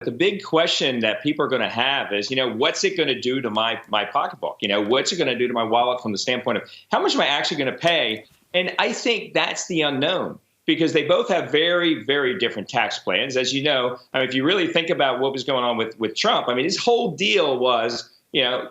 the big question that people are going to have is, what's it going to do to my pocketbook? What's it going to do to my wallet from the standpoint of how much am I actually going to pay? And I think that's the unknown, because they both have very, very different tax plans. As you know, if you really think about what was going on with Trump, his whole deal was,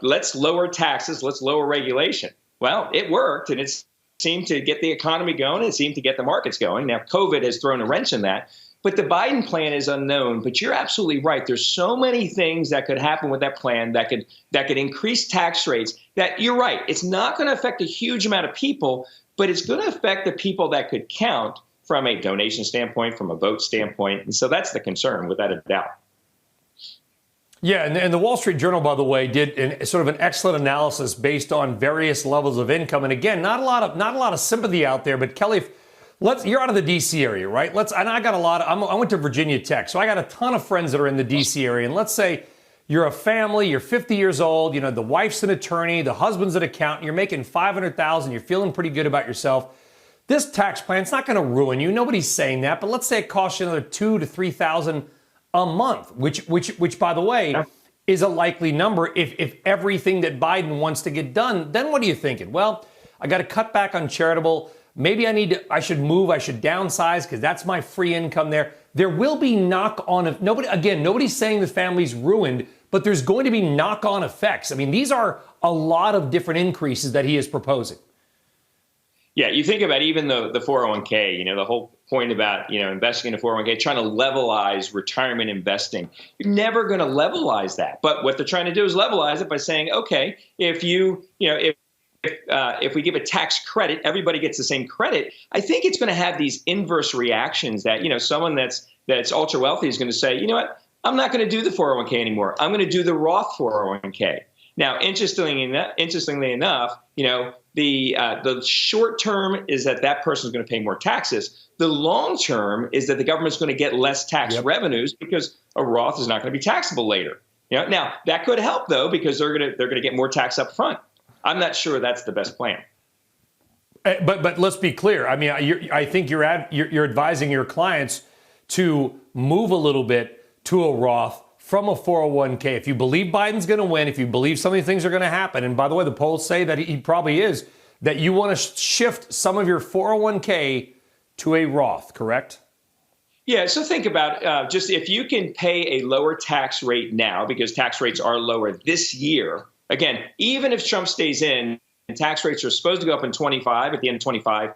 let's lower taxes, let's lower regulation. Well, it worked, and it seemed to get the economy going. It seemed to get the markets going. Now, COVID has thrown a wrench in that. But the Biden plan is unknown. But you're absolutely right. There's so many things that could happen with that plan that could increase tax rates that you're right. It's not going to affect a huge amount of people, but it's going to affect the people that could count from a donation standpoint, from a vote standpoint. And so that's the concern, without a doubt. Yeah, and the Wall Street Journal, by the way, did sort of an excellent analysis based on various levels of income. And again, not a lot of sympathy out there. But Kelly, you're out of the D.C. area, right? And I got I went to Virginia Tech, so I got a ton of friends that are in the D.C. area. And let's say you're a family, you're 50 years old, the wife's an attorney, the husband's an accountant, you're making $500,000, you're feeling pretty good about yourself. This tax plan's not going to ruin you. Nobody's saying that. But let's say it costs you another $2,000 to $3,000 a month, which by the way, is a likely number if everything that Biden wants to get done. Then what are you thinking? Well, I got to cut back on charitable. Maybe I should move, I should downsize because that's my free income there. There will be knock-on, nobody's saying the family's ruined, but there's going to be knock-on effects. These are a lot of different increases that he is proposing. Yeah, you think about even the 401k, the whole point about, investing in a 401k, trying to levelize retirement investing. You're never going to levelize that. But what they're trying to do is levelize it by saying, okay, if we give a tax credit, everybody gets the same credit. I think it's going to have these inverse reactions that, someone that's ultra wealthy is going to say, you know what, I'm not going to do the 401k anymore. I'm going to do the Roth 401k. Now, interestingly enough, the short term is that person's going to pay more taxes. The long term is that the government's going to get less tax revenues because a Roth is not going to be taxable later. Now that could help though, because they're going to get more tax up front. I'm not sure that's the best plan. But let's be clear. I think you're advising your clients to move a little bit to a Roth from a 401k. If you believe Biden's going to win, if you believe some of these things are going to happen, and by the way, the polls say that he probably is, that you want to shift some of your 401k to a Roth, correct? Yeah, so think about just if you can pay a lower tax rate now, because tax rates are lower this year. Again, even if Trump stays in, and tax rates are supposed to go up in 25, at the end of 25,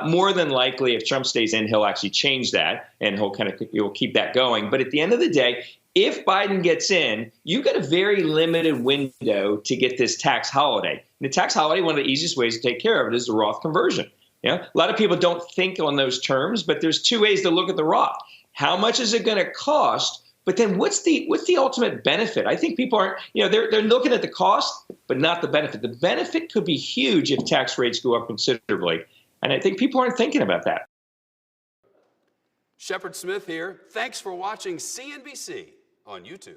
more than likely, if Trump stays in, he'll actually change that, and he'll keep that going. But at the end of the day, if Biden gets in, you've got a very limited window to get this tax holiday. And the tax holiday, one of the easiest ways to take care of it is the Roth conversion. A lot of people don't think on those terms, but there's two ways to look at the Roth. How much is it going to cost? But then what's the ultimate benefit? I think people aren't, they're looking at the cost, but not the benefit. The benefit could be huge if tax rates go up considerably. And I think people aren't thinking about that. Shepard Smith here. Thanks for watching CNBC on YouTube.